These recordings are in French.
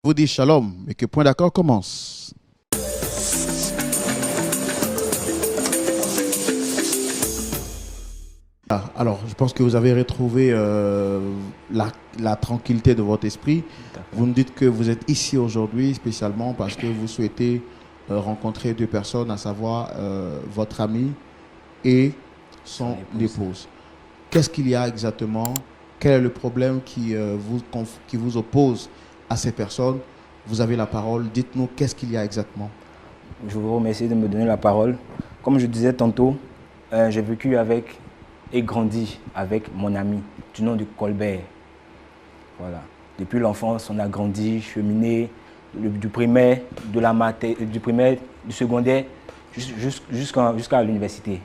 Vous dis shalom et que Point d'accord commence. Alors, je pense que vous avez retrouvé la tranquillité de votre esprit. Vous me dites que vous êtes ici aujourd'hui spécialement parce que vous souhaitez rencontrer deux personnes, à savoir votre ami et son épouse. Qu'est-ce qu'il y a exactement? Quel est le problème qui vous oppose à ces personnes? Vous avez la parole. Dites-nous qu'est-ce qu'il y a exactement. Je vous remercie de me donner la parole. Comme je disais tantôt, j'ai vécu avec et grandi avec mon ami du nom de Colbert. Voilà. Depuis l'enfance, on a grandi, cheminé du primaire, du primaire, du secondaire jusqu'à l'université.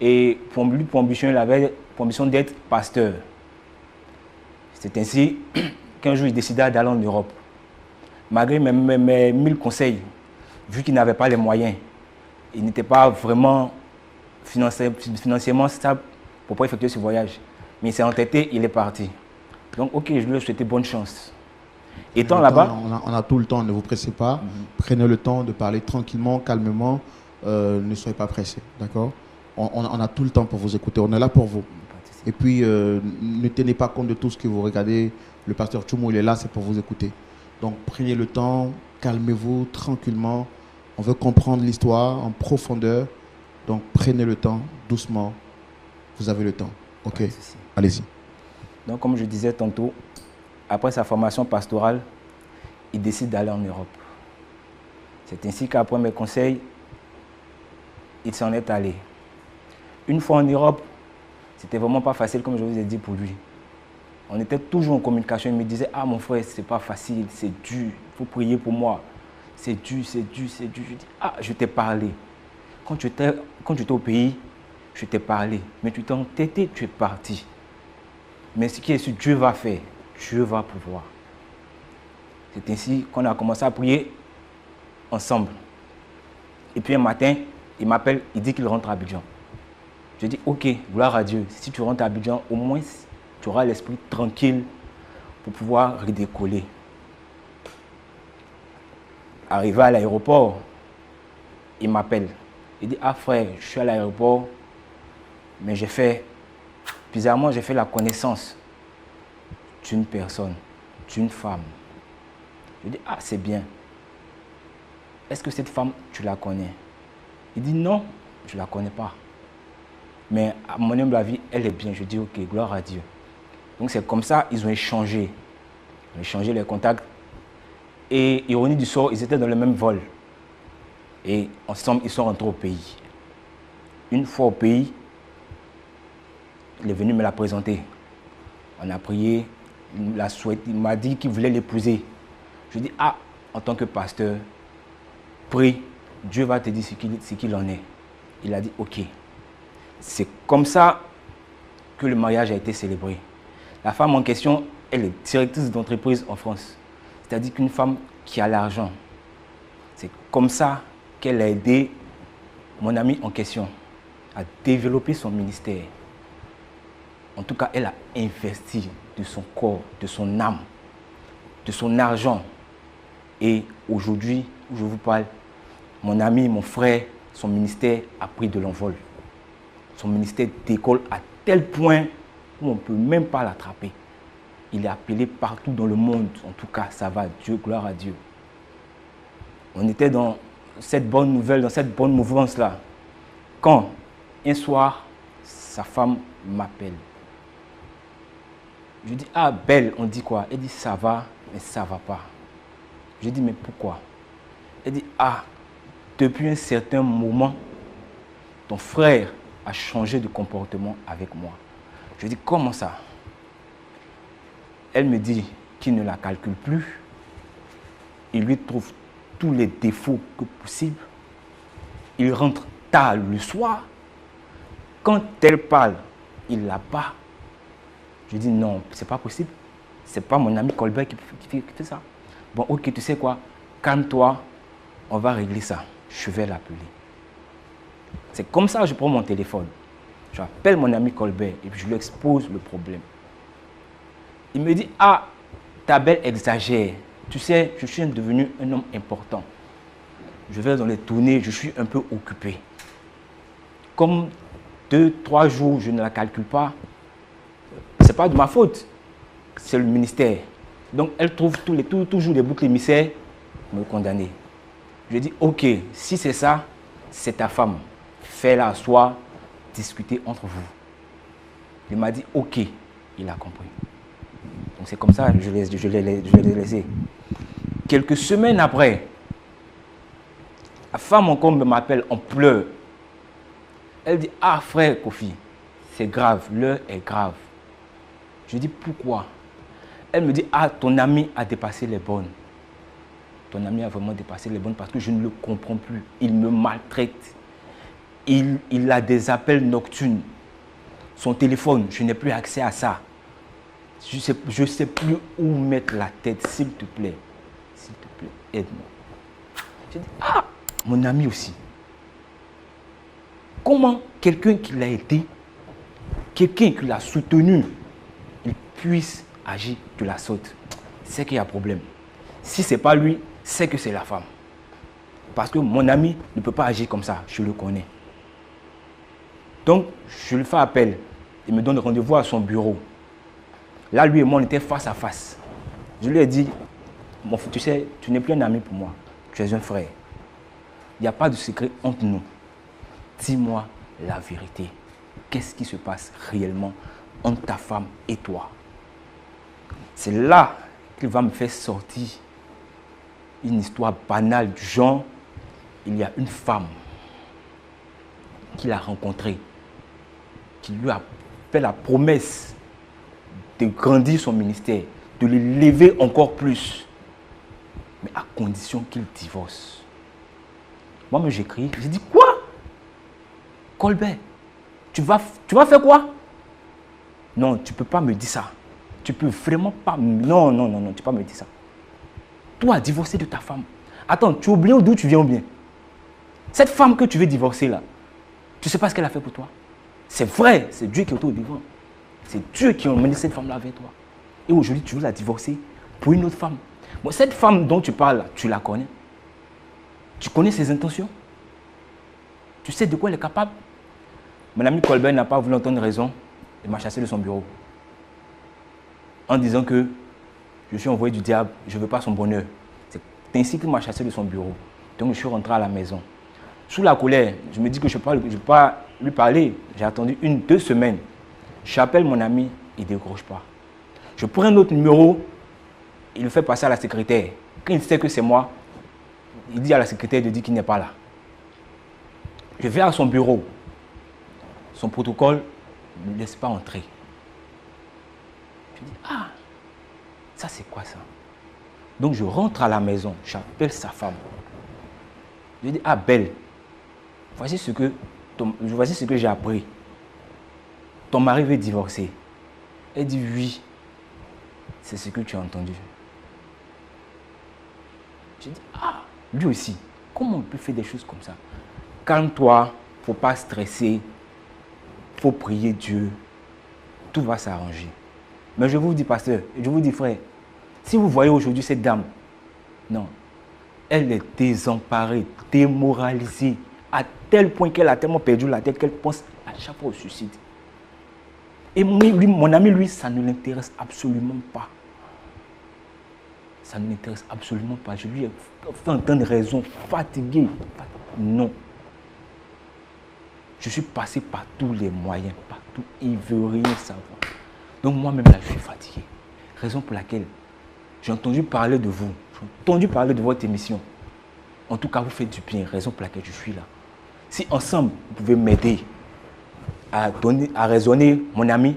Et pour lui, pour ambition, il avait pour ambition d'être pasteur. C'est ainsi qu'un jour, il décida d'aller en Europe. Malgré mes 1000 conseils, vu qu'il n'avait pas les moyens, il n'était pas vraiment financièrement stable pour pouvoir effectuer ce voyage. Mais il s'est entêté, il est parti. Donc, ok, je lui ai souhaité bonne chance. Étant là-bas... On a tout le temps, ne vous pressez pas. Prenez le temps de parler tranquillement, calmement. Ne soyez pas pressés, d'accord? On a tout le temps pour vous écouter, on est là pour vous. Et puis, ne tenez pas compte de tout ce que vous regardez. Le pasteur Tchoumou, il est là, c'est pour vous écouter. Donc, prenez le temps, calmez-vous tranquillement. On veut comprendre l'histoire en profondeur. Donc, prenez le temps, doucement. Vous avez le temps. OK, allez-y. Donc, comme je disais tantôt, après sa formation pastorale, il décide d'aller en Europe. C'est ainsi qu'après mes conseils, il s'en est allé. Une fois en Europe, c'était vraiment pas facile, comme je vous ai dit, pour lui. On était toujours en communication. Il me disait, ah mon frère, c'est pas facile, c'est dur, il faut prier pour moi. C'est dur, c'est dur, c'est dur. Je dis, ah, je t'ai parlé. Quand tu étais au pays, je t'ai parlé. Mais tu t'es entêté, tu es parti. Mais ce qui est sûr, Dieu va faire. Dieu va pouvoir. C'est ainsi qu'on a commencé à prier ensemble. Et puis un matin, il m'appelle, il dit qu'il rentre à Abidjan. Je dis, ok, gloire à Dieu. Si tu rentres à Abidjan, au moins, tu auras l'esprit tranquille pour pouvoir redécoller. Arrivé à l'aéroport, il m'appelle. Il dit, ah frère, je suis à l'aéroport, mais bizarrement, j'ai fait la connaissance d'une personne, d'une femme. Je dis, ah c'est bien. Est-ce que cette femme, tu la connais? Il dit, non, je ne la connais pas. Mais à mon humble avis, elle est bien. Je dis, ok, gloire à Dieu. Donc c'est comme ça, ils ont échangé. Ils ont échangé les contacts. Et ironie du sort, ils étaient dans le même vol. Et ensemble, ils sont rentrés au pays. Une fois au pays, il est venu me la présenter. On a prié, il m'a dit qu'il voulait l'épouser. Je dis, ah, en tant que pasteur, prie, Dieu va te dire ce qu'il en est. Il a dit, ok. C'est comme ça que le mariage a été célébré. La femme en question, elle est directrice d'entreprise en France. C'est-à-dire qu'une femme qui a l'argent. C'est comme ça qu'elle a aidé mon ami en question à développer son ministère. En tout cas, elle a investi de son corps, de son âme, de son argent. Et aujourd'hui, où je vous parle, mon ami, mon frère, son ministère a pris de l'envol. Son ministère décolle à tel point où on ne peut même pas l'attraper. Il est appelé partout dans le monde. En tout cas, ça va, Dieu, gloire à Dieu. On était dans cette bonne nouvelle, dans cette bonne mouvance-là. Quand, un soir, sa femme m'appelle. Je dis, ah, belle, on dit quoi? Elle dit, ça va, mais ça ne va pas. Je dis, mais pourquoi? Elle dit, ah, depuis un certain moment, ton frère a changé de comportement avec moi. Je dis, comment ça? Elle me dit qu'il ne la calcule plus. Il lui trouve tous les défauts que possible. Il rentre tard le soir. Quand elle parle, il la bat. Je dis, non, c'est pas possible. C'est pas mon ami Colbert qui fait ça. Bon, ok, tu sais quoi? Calme-toi, on va régler ça. Je vais l'appeler. C'est comme ça que je prends mon téléphone. J'appelle mon ami Colbert et puis je lui expose le problème. Il me dit, ah, ta belle exagère. tu sais, je suis devenu un homme important. Je vais dans les tournées, je suis un peu occupé. Comme 2-3 jours, je ne la calcule pas, ce n'est pas de ma faute. C'est le ministère. Donc, elle trouve toujours des boucs émissaires me condamner. Je dis, ok, si c'est ça, c'est ta femme. Fais-la asseoir, discutez entre vous. Il m'a dit, ok, il a compris. Donc, c'est comme ça que je l'ai laissé. Quelques semaines après, la femme encore m'appelle en pleurs. Elle dit, ah frère Kofi, c'est grave, l'heure est grave. Je dis, pourquoi? Elle me dit, ah, ton ami a dépassé les bornes. Ton ami a vraiment dépassé les bornes parce que je ne le comprends plus. Il me maltraite. Il a des appels nocturnes. Son téléphone, je n'ai plus accès à ça. Je ne sais plus où mettre la tête, s'il te plaît. S'il te plaît, aide-moi. Je dis, ah, mon ami aussi. Comment quelqu'un qui l'a aidé, quelqu'un qui l'a soutenu, il puisse agir de la sorte? C'est qu'il y a problème. Si ce n'est pas lui, c'est que c'est la femme. Parce que mon ami ne peut pas agir comme ça, je le connais. Donc, je lui fais appel. Il me donne rendez-vous à son bureau. Là, lui et moi, on était face à face. Je lui ai dit, tu sais, tu n'es plus un ami pour moi. Tu es un frère. Il n'y a pas de secret entre nous. Dis-moi la vérité. Qu'est-ce qui se passe réellement entre ta femme et toi? C'est là qu'il va me faire sortir une histoire banale du genre, il y a une femme qu'il a rencontrée, qui lui a fait la promesse de grandir son ministère, de l'élever encore plus, mais à condition qu'il divorce. Moi-même, j'écris, j'ai dit, quoi? Colbert, tu vas faire quoi? Non, tu ne peux pas me dire ça. Tu peux vraiment pas... Non, tu ne peux pas me dire ça. Toi, divorcer de ta femme. Attends, tu oublies d'où tu viens ou bien? Cette femme que tu veux divorcer là, tu ne sais pas ce qu'elle a fait pour toi? C'est vrai, c'est Dieu qui est au devant. C'est Dieu qui a emmené cette femme-là avec toi. Et aujourd'hui, tu veux la divorcer pour une autre femme. Bon, cette femme dont tu parles là, tu la connais? Tu connais ses intentions? Tu sais de quoi elle est capable? Mon ami Colbert n'a pas voulu entendre raison. Il m'a chassé de son bureau. En disant que je suis envoyé du diable, je ne veux pas son bonheur. C'est ainsi qu'il m'a chassé de son bureau. Donc je suis rentré à la maison. Sous la colère, je me dis que je ne vais pas lui parler. J'ai attendu 1-2 semaines. J'appelle mon ami, il ne décroche pas. Je prends un autre numéro, il le fait passer à la secrétaire. Quand il sait que c'est moi, il dit à la secrétaire de dire qu'il n'est pas là. Je vais à son bureau. Son protocole ne me laisse pas entrer. Je dis, ah, ça c'est quoi ça? Donc je rentre à la maison, j'appelle sa femme. Je dis, ah Belle, voici ce que j'ai appris. Ton mari veut divorcer. Elle dit, oui, c'est ce que tu as entendu. Je dis, ah, lui aussi, comment on peut faire des choses comme ça? Calme-toi, il ne faut pas stresser, il faut prier Dieu, tout va s'arranger. Mais je vous dis, pasteur, je vous dis, frère, si vous voyez aujourd'hui cette dame, non, elle est désemparée, démoralisée, à tel point qu'elle a tellement perdu la tête qu'elle pense à chaque fois au suicide. Et mon ami, lui, ça ne l'intéresse absolument pas. Ça ne l'intéresse absolument pas. Je lui ai fait entendre raison, fatigué. Non. Je suis passé par tous les moyens, partout. Il ne veut rien savoir. Donc moi-même, là, je suis fatigué. Raison pour laquelle j'ai entendu parler de vous. J'ai entendu parler de votre émission. En tout cas, vous faites du bien. Raison pour laquelle je suis là. Si ensemble, vous pouvez m'aider à raisonner mon ami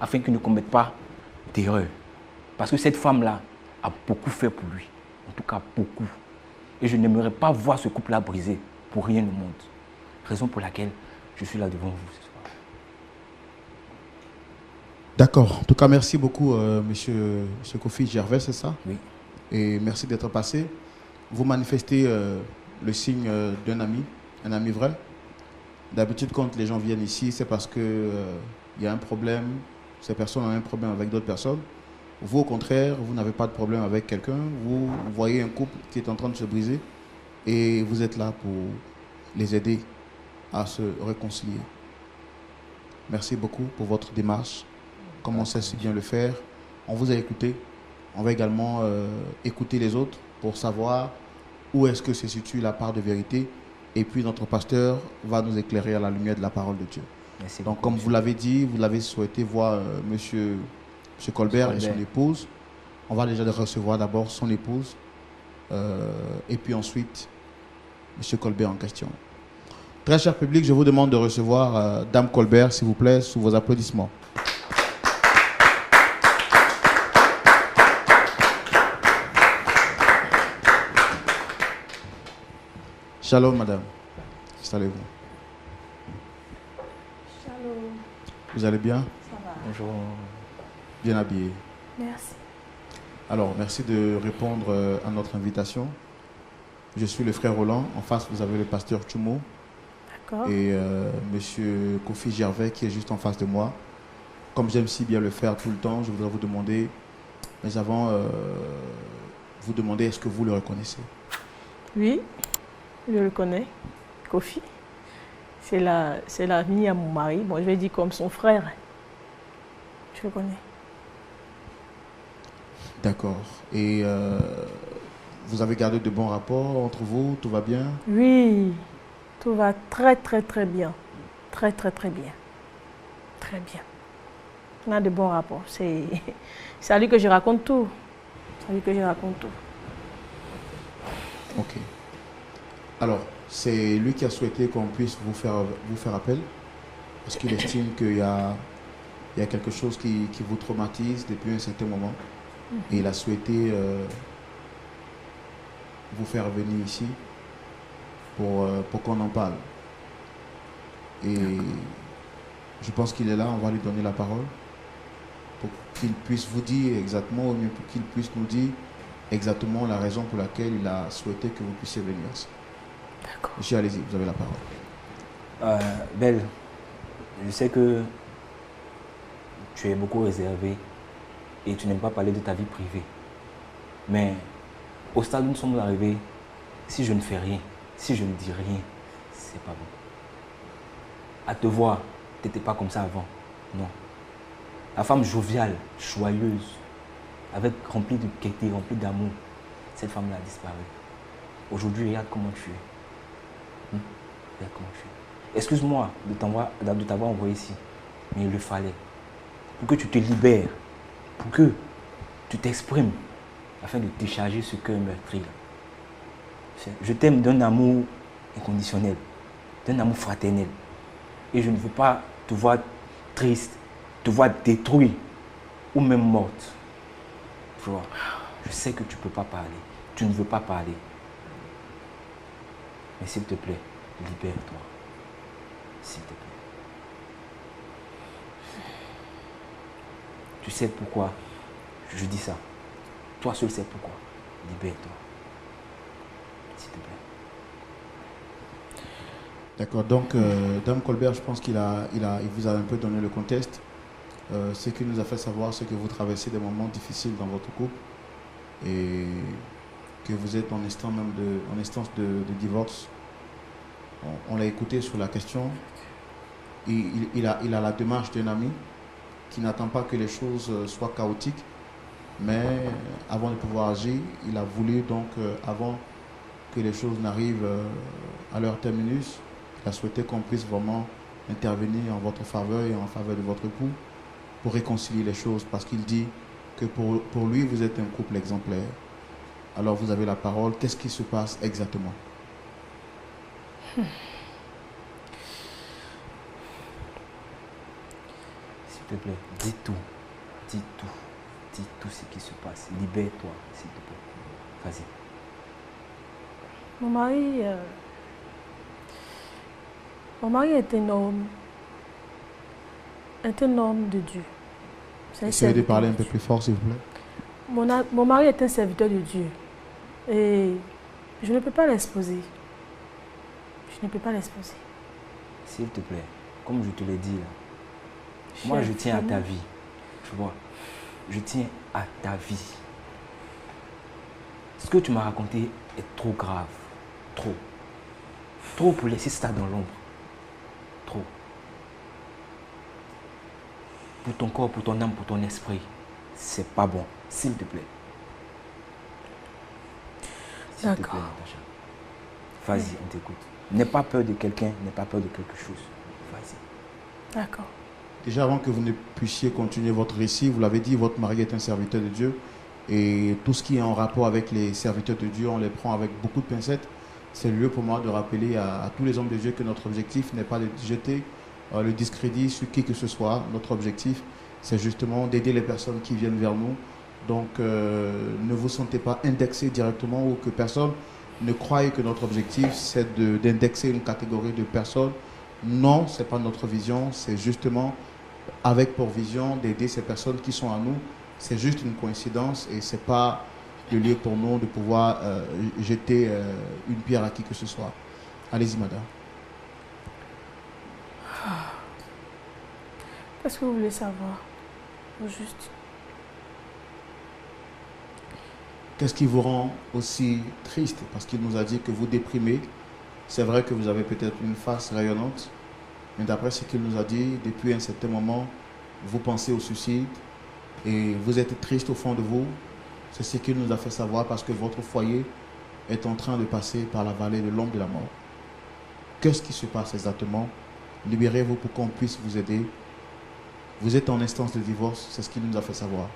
afin qu'il ne commette pas d'erreur. Parce que cette femme-là a beaucoup fait pour lui. En tout cas, beaucoup. Et je n'aimerais pas voir ce couple-là brisé pour rien au monde. Raison pour laquelle je suis là devant vous ce soir. D'accord. En tout cas, merci beaucoup, monsieur Kofi Gervais, c'est ça? Oui. Et merci d'être passé. Vous manifestez le signe d'un ami, un ami vrai. D'habitude, quand les gens viennent ici, c'est parce qu'il y a un problème, ces personnes ont un problème avec d'autres personnes, Vous, au contraire, vous n'avez pas de problème avec quelqu'un, vous voyez un couple qui est en train de se briser et vous êtes là pour les aider à se réconcilier. Merci beaucoup pour votre démarche. Comme on sait si bien le faire, on vous a écouté. On va également écouter les autres pour savoir où est-ce que se situe la part de vérité. Et puis notre pasteur va nous éclairer à la lumière de la parole de Dieu. Merci Donc beaucoup, comme vous l'avez dit, vous l'avez souhaité voir monsieur Colbert et son épouse. On va déjà recevoir d'abord son épouse et puis ensuite monsieur Colbert en question. Très cher public, je vous demande de recevoir Dame Colbert, s'il vous plaît, sous vos applaudissements. Shalom, madame. Installez-vous. Shalom. Vous allez bien? Ça va. Bonjour. Bien habillé. Merci. Alors, merci de répondre à notre invitation. Je suis le frère Roland. En face, vous avez le pasteur Tchoumo. D'accord. Et monsieur Kofi Gervais qui est juste en face de moi. Comme j'aime si bien le faire tout le temps, je voudrais vous demander, mais avant, vous demander est-ce que vous le reconnaissez? Oui, je le connais. Kofi. C'est l'ami à mon mari. Bon, je vais dire comme son frère. Je le connais. D'accord. Et vous avez gardé de bons rapports entre vous? Tout va bien? Oui, tout va très, très, très bien. Très, très, très bien. Très bien. On a de bons rapports. C'est à lui que je raconte tout. C'est à lui que je raconte tout. Ok. Alors, c'est lui qui a souhaité qu'on puisse vous faire appel parce qu'il estime qu'il y a quelque chose qui vous traumatise depuis un certain moment. Et il a souhaité vous faire venir ici pour qu'on en parle. Et je pense qu'il est là, on va lui donner la parole pour qu'il puisse vous dire exactement, ou mieux pour qu'il puisse nous dire exactement la raison pour laquelle il a souhaité que vous puissiez venir ici. D'accord. Monsieur, allez-y, vous avez la parole. Belle, je sais que tu es beaucoup réservée et tu n'aimes pas parler de ta vie privée. Mais au stade où nous sommes arrivés, si je ne fais rien, si je ne dis rien, c'est pas bon. À te voir, tu n'étais pas comme ça avant. Non. La femme joviale, joyeuse, remplie de gaieté, remplie d'amour, cette femme-là a disparu. Aujourd'hui, regarde comment tu es. Regarde comment tu es. Excuse-moi de t'avoir envoyé ici, mais il le fallait. Pour que tu te libères, pour que tu t'exprimes, afin de décharger ce cœur meurtri. Je t'aime d'un amour inconditionnel, d'un amour fraternel. Et je ne veux pas te voir triste, te voir détruit ou même morte. Tu vois, je sais que tu ne peux pas parler, tu ne veux pas parler. Mais s'il te plaît, libère-toi. S'il te plaît. Tu sais pourquoi je dis ça. Toi seul sais pourquoi. Libère-toi. S'il te plaît. D'accord, donc Dame Colbert, je pense qu'il vous a un peu donné le contexte. Ce qu'il nous a fait savoir, c'est que vous traversez des moments difficiles dans votre couple et que vous êtes en instance de divorce. On l'a écouté sur la question. Il a la démarche d'un ami qui n'attend pas que les choses soient chaotiques, mais avant de pouvoir agir, il a voulu donc, avant que les choses n'arrivent à leur terminus, il a souhaité qu'on puisse vraiment intervenir en votre faveur et en faveur de votre époux pour réconcilier les choses, parce qu'il dit que pour lui, vous êtes un couple exemplaire. Alors vous avez la parole. Qu'est-ce qui se passe exactement? S'il te plaît, dis tout. Dis tout. Dis tout ce qui se passe. Libère-toi, s'il te plaît. Vas-y. Mon mari est un homme de Dieu. Essayez de parler un peu plus fort, s'il vous plaît. Mon mari est un serviteur de Dieu. Et je ne peux pas l'exposer. Je ne peux pas l'exposer. S'il te plaît, comme je te l'ai dit là, moi je tiens à ta vie. Tu vois. je tiens à ta vie. Ce que tu m'as raconté est trop grave. Trop. Trop pour laisser ça dans l'ombre. Trop. Pour ton corps, pour ton âme, pour ton esprit. C'est pas bon. S'il te plaît. S'il te plaît, Natacha. Vas-y, on t'écoute. N'aie pas peur de quelqu'un, n'aie pas peur de quelque chose. Vas-y. D'accord. Déjà, avant que vous ne puissiez continuer votre récit, vous l'avez dit, votre mari est un serviteur de Dieu. Et tout ce qui est en rapport avec les serviteurs de Dieu, on les prend avec beaucoup de pincettes. C'est le lieu pour moi de rappeler à tous les hommes de Dieu que notre objectif n'est pas de jeter le discrédit sur qui que ce soit. Notre objectif, c'est justement d'aider les personnes qui viennent vers nous. Donc, ne vous sentez pas indexé directement ou que personne ne croie que notre objectif, c'est d'indexer une catégorie de personnes. Non, ce n'est pas notre vision, c'est justement avec pour vision d'aider ces personnes qui sont à nous. C'est juste une coïncidence et ce n'est pas le lieu pour nous de pouvoir jeter une pierre à qui que ce soit. Allez-y, madame. Qu'est-ce que vous voulez savoir? Au juste. Qu'est-ce qui vous rend aussi triste? Parce qu'il nous a dit que vous déprimez. C'est vrai que vous avez peut-être une face rayonnante, mais d'après ce qu'il nous a dit, depuis un certain moment, vous pensez au suicide et vous êtes triste au fond de vous. C'est ce qu'il nous a fait savoir parce que votre foyer est en train de passer par la vallée de l'ombre de la mort. Qu'est-ce qui se passe exactement? Libérez-vous pour qu'on puisse vous aider. Vous êtes en instance de divorce, c'est ce qu'il nous a fait savoir.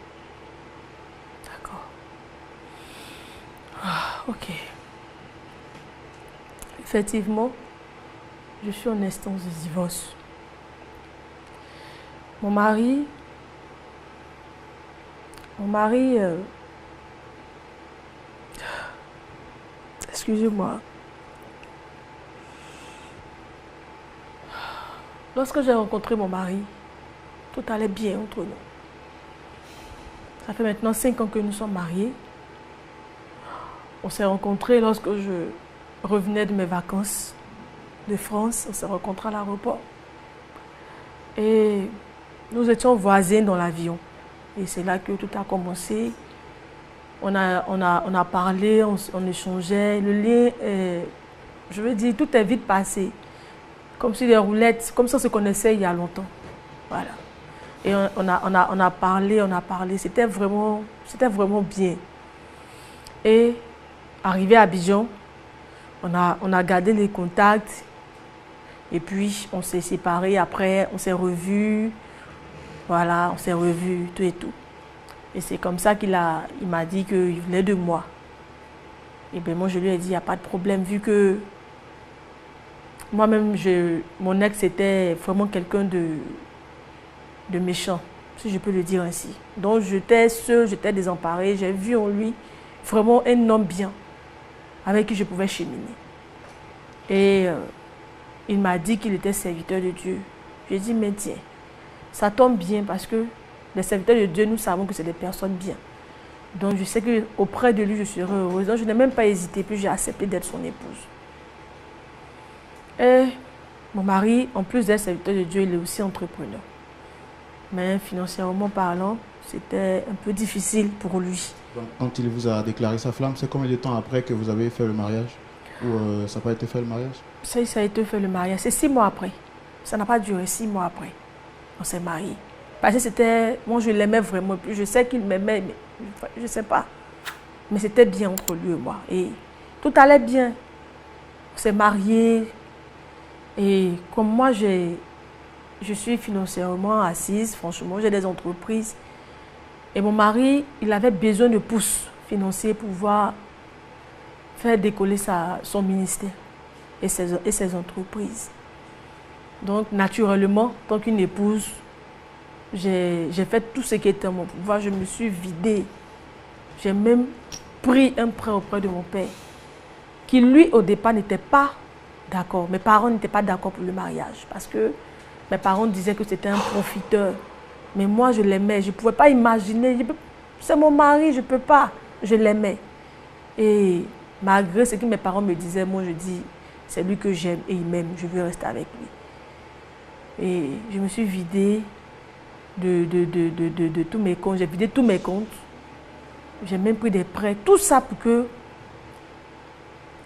D'accord. Ah, ok. Effectivement, je suis en instance de divorce. Mon mari, excusez-moi. Lorsque j'ai rencontré mon mari, tout allait bien entre nous. Ça fait maintenant 5 ans que nous sommes mariés. On s'est rencontrés lorsque je revenais de mes vacances de France. On s'est rencontrés à l'aéroport. Et nous étions voisins dans l'avion. Et c'est là que tout a commencé. On a parlé, on échangeait. Le lien, je veux dire, tout est vite passé. Comme si les roulettes, comme si on se connaissait il y a longtemps. Voilà. Et on a parlé. C'était vraiment bien. Et arrivé à Abidjan, on a gardé les contacts. Et puis, on s'est séparés. Après, on s'est revus. Voilà, on s'est revus, tout et tout. Et c'est comme ça il m'a dit qu'il voulait de moi. Et bien, moi, je lui ai dit, il n'y a pas de problème, vu que moi-même, mon ex était vraiment quelqu'un de méchant, si je peux le dire ainsi. Donc, j'étais seule, j'étais désemparée. J'ai vu en lui vraiment un homme bien, avec qui je pouvais cheminer. Et il m'a dit qu'il était serviteur de Dieu. J'ai dit, mais tiens, ça tombe bien parce que les serviteurs de Dieu, nous savons que c'est des personnes bien. Donc, je sais qu'auprès de lui, je serai heureuse. Donc, je n'ai même pas hésité, puis j'ai accepté d'être son épouse. Et mon mari, en plus d'être serviteur de Dieu, il est aussi entrepreneur. Mais financièrement parlant, c'était un peu difficile pour lui. Donc, quand il vous a déclaré sa flamme, c'est combien de temps après que vous avez fait le mariage? Ou ça n'a pas été fait le mariage? Ça a été fait le mariage. C'est 6 mois après. Ça n'a pas duré 6 mois après. On s'est mariés. Parce que c'était... Moi, je l'aimais vraiment. Je sais qu'il m'aimait, mais je ne sais pas. Mais c'était bien entre lui et moi. Et tout allait bien. On s'est mariés. Et comme moi, je suis financièrement assise, franchement, j'ai des entreprises. Et mon mari, il avait besoin de pouces financiers pour pouvoir faire décoller son ministère et ses entreprises. Donc, naturellement, tant qu'une épouse, j'ai fait tout ce qui était en mon pouvoir. Je me suis vidée. J'ai même pris un prêt auprès de mon père, qui lui, au départ, n'était pas d'accord. Mes parents n'étaient pas d'accord pour le mariage parce que mes parents disaient que c'était un profiteur. Mais moi, je l'aimais. Je ne pouvais pas imaginer. C'est mon mari, je ne peux pas. Je l'aimais. Et malgré ce que mes parents me disaient, moi, je dis, c'est lui que j'aime et il m'aime. Je veux rester avec lui. Et je me suis vidée de tous mes comptes. J'ai vidé tous mes comptes. J'ai même pris des prêts. Tout ça pour que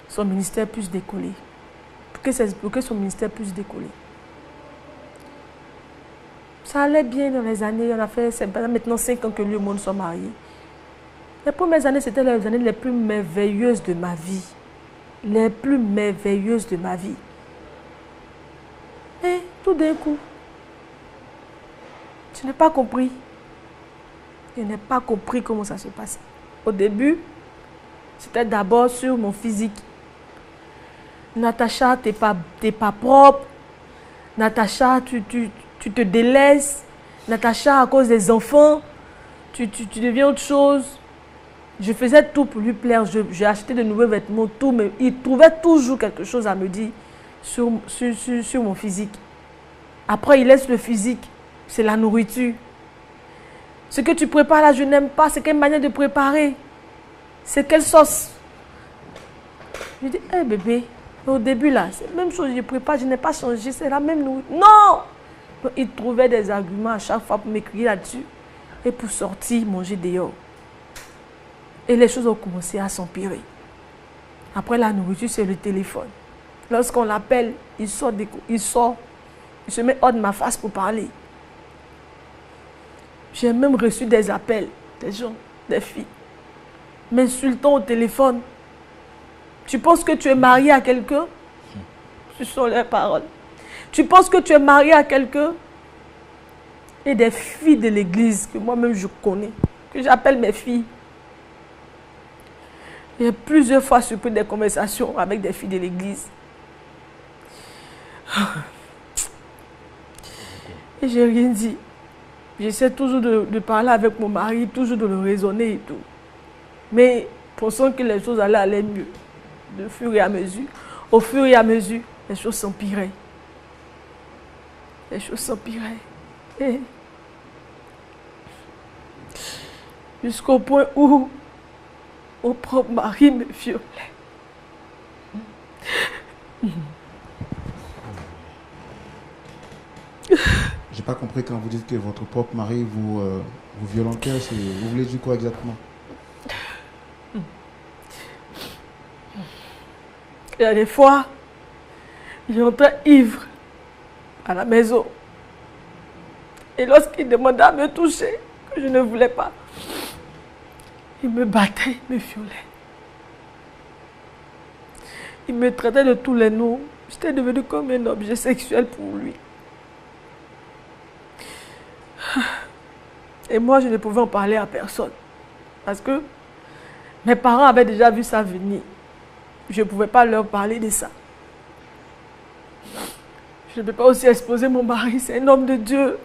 son ministère puisse décoller. Pour que son ministère puisse décoller. Ça allait bien dans les années. On a fait, c'est maintenant 5 ans que lui et moi nous sommes mariés. Les premières années, c'était les années les plus merveilleuses de ma vie. Les plus merveilleuses de ma vie. Et tout d'un coup, je n'ai pas compris. Je n'ai pas compris comment ça se passait. Au début, c'était d'abord sur mon physique. Natacha, tu n'es pas propre. Natacha, tu te délaisses. Natacha, à cause des enfants, tu deviens autre chose. Je faisais tout pour lui plaire. J'ai acheté de nouveaux vêtements, tout, mais il trouvait toujours quelque chose à me dire sur mon physique. Après, il laisse le physique. C'est la nourriture. Ce que tu prépares là, je n'aime pas. C'est quelle manière de préparer? C'est quelle sauce? Je dis, hé bébé, au début là, c'est la même chose. Je prépare, je n'ai pas changé. C'est la même nourriture. Non! Donc, il trouvait des arguments à chaque fois pour m'écrire là-dessus. Et pour sortir, manger dehors. Et les choses ont commencé à s'empirer. Après la nourriture, c'est le téléphone. Lorsqu'on l'appelle, il se met hors de ma face pour parler. J'ai même reçu des appels, des gens, des filles, m'insultant au téléphone. Tu penses que tu es marié à quelqu'un? Ce sont leurs paroles. Tu penses que tu es marié à quelqu'un? Et des filles de l'église que moi-même je connais, que j'appelle mes filles. J'ai plusieurs fois surpris des conversations avec des filles de l'église. Et j'ai rien dit. J'essaie toujours de parler avec mon mari, toujours de le raisonner et tout. Mais pensant que les choses allaient mieux, de fur et à mesure. Au fur et à mesure, les choses s'empiraient. Les choses s'empiraient. Et jusqu'au point où mon propre mari me violait. J'ai pas compris quand vous dites que votre propre mari vous violentait. Vous voulez dire quoi exactement? Il y a des fois, j'entrais ivre à la maison. Et lorsqu'il demandait à me toucher, que je ne voulais pas, il me battait, il me violait. Il me traitait de tous les noms. J'étais devenue comme un objet sexuel pour lui. Et moi, je ne pouvais en parler à personne. Parce que mes parents avaient déjà vu ça venir. Je ne pouvais pas leur parler de ça. Je ne peux pas aussi exposer mon mari. C'est un homme de Dieu.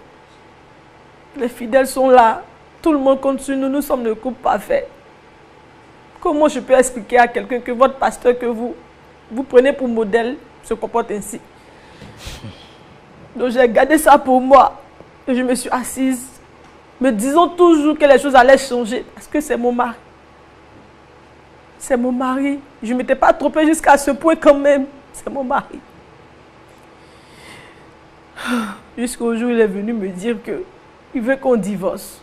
Les fidèles sont là. Tout le monde compte sur nous. Nous sommes le couple parfait. Comment je peux expliquer à quelqu'un que votre pasteur que vous prenez pour modèle se comporte ainsi? Donc j'ai gardé ça pour moi. Et je me suis assise, me disant toujours que les choses allaient changer. Parce que c'est mon mari. C'est mon mari. Je ne m'étais pas trompée jusqu'à ce point quand même. C'est mon mari. Jusqu'au jour où il est venu me dire qu'il veut qu'on divorce.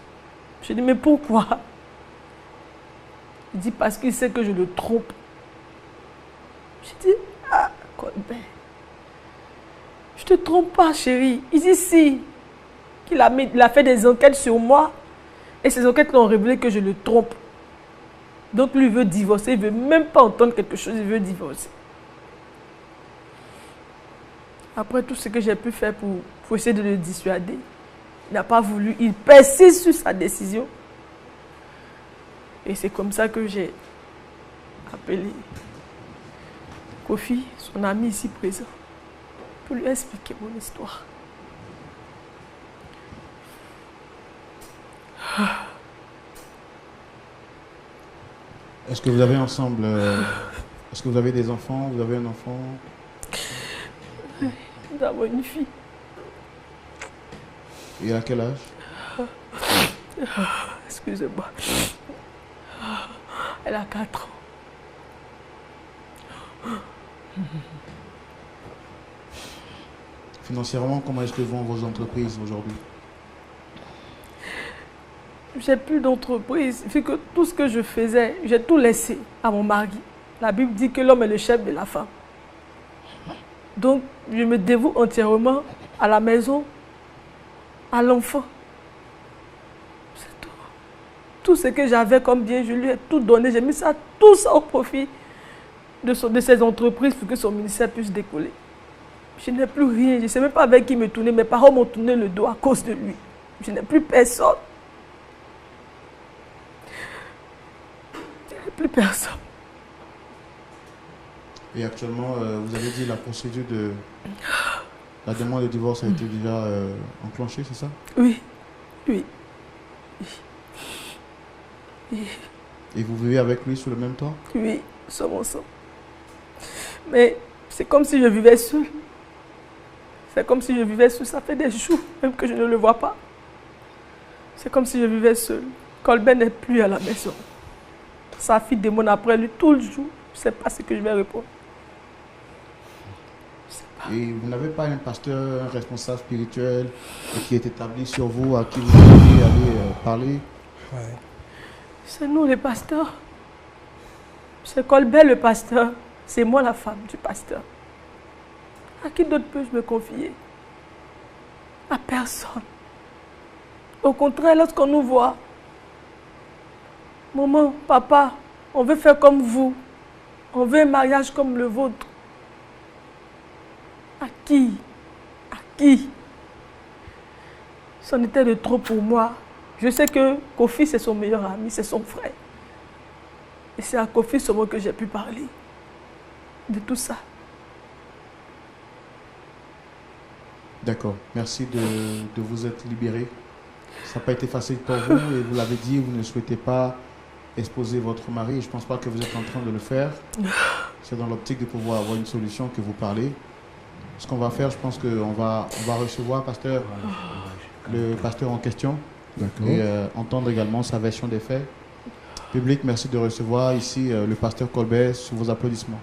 Je dis, mais pourquoi? Il dit, parce qu'il sait que je le trompe. Je dis, ah, Colbert. Je te trompe pas, chérie. Il dit, si. Il a fait des enquêtes sur moi. Et ces enquêtes l'ont révélé que je le trompe. Donc lui, il veut divorcer. Il ne veut même pas entendre quelque chose. Il veut divorcer. Après tout ce que j'ai pu faire pour essayer de le dissuader, il n'a pas voulu. Il persiste sur sa décision. Et c'est comme ça que j'ai appelé Kofi, son ami ici présent, pour lui expliquer mon histoire. Est-ce que vous avez ensemble... est-ce que vous avez des enfants? Vous avez un enfant? Nous avons une fille. Et à quel âge? Excusez-moi. Elle a 4 ans. Financièrement, comment est-ce que vont vos entreprises aujourd'hui? j'ai plus d'entreprise. Vu que tout ce que je faisais, j'ai tout laissé à mon mari. La Bible dit que l'homme est le chef de la femme. Donc, je me dévoue entièrement à la maison, à l'enfant. C'est tout. Tout ce que j'avais comme bien, je lui ai tout donné. J'ai mis ça, tout ça au profit de ses entreprises pour que son ministère puisse décoller. Je n'ai plus rien. Je ne sais même pas avec qui me tourner. Mes parents m'ont tourné le dos à cause de lui. Je n'ai plus personne. Je n'ai plus personne. Et actuellement, vous avez dit la procédure de... La demande de divorce a été déjà enclenchée, c'est ça? Oui. Oui. Oui. Et vous vivez avec lui sous le même toit? Oui, nous sommes ensemble. Mais c'est comme si je vivais seule. C'est comme si je vivais seule. Ça fait des jours même que je ne le vois pas. C'est comme si je vivais seule. Colbert n'est plus à la maison. Sa fille demande après lui tout le jour. Je ne sais pas ce que je vais répondre. Et vous n'avez pas un pasteur, un responsable spirituel qui est établi sur vous, à qui vous pouvez aller parler? Ouais. C'est nous les pasteurs. C'est Colbert le pasteur. C'est moi la femme du pasteur. À qui d'autre peux-je me confier? À personne. Au contraire, lorsqu'on nous voit, maman, papa, on veut faire comme vous. On veut un mariage comme le vôtre. À qui? À qui? C'en était de trop pour moi. Je sais que Kofi, c'est son meilleur ami, c'est son frère. Et c'est à Kofi seulement que j'ai pu parler de tout ça. D'accord. Merci de vous être libéré. Ça n'a pas été facile pour vous et vous l'avez dit, vous ne souhaitez pas exposer votre mari. Je ne pense pas que vous êtes en train de le faire. C'est dans l'optique de pouvoir avoir une solution que vous parlez. Ce qu'on va faire, je pense qu'on va recevoir le pasteur en question et entendre également sa version des faits. Public, merci de recevoir ici le pasteur Colbert sous vos applaudissements.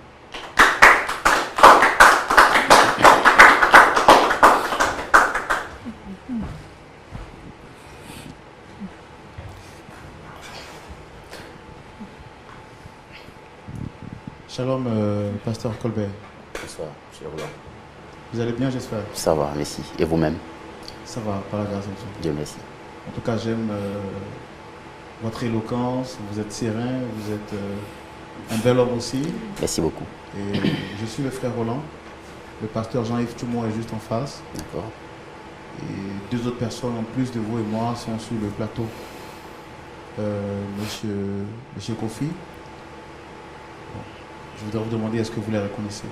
Shalom, pasteur Colbert. Bonsoir, M. Roland. Vous allez bien, j'espère? Ça va, merci. Et vous-même? Ça va, par la grâce de Dieu. Dieu merci. En tout cas, j'aime votre éloquence, vous êtes serein, vous êtes un bel homme aussi. Merci beaucoup. Et je suis le frère Roland. Le pasteur Jean-Yves Toumont est juste en face. D'accord. Et deux autres personnes en plus de vous et moi sont sur le plateau. Monsieur Kofi. Bon, je voudrais vous demander, est-ce que vous les reconnaissez?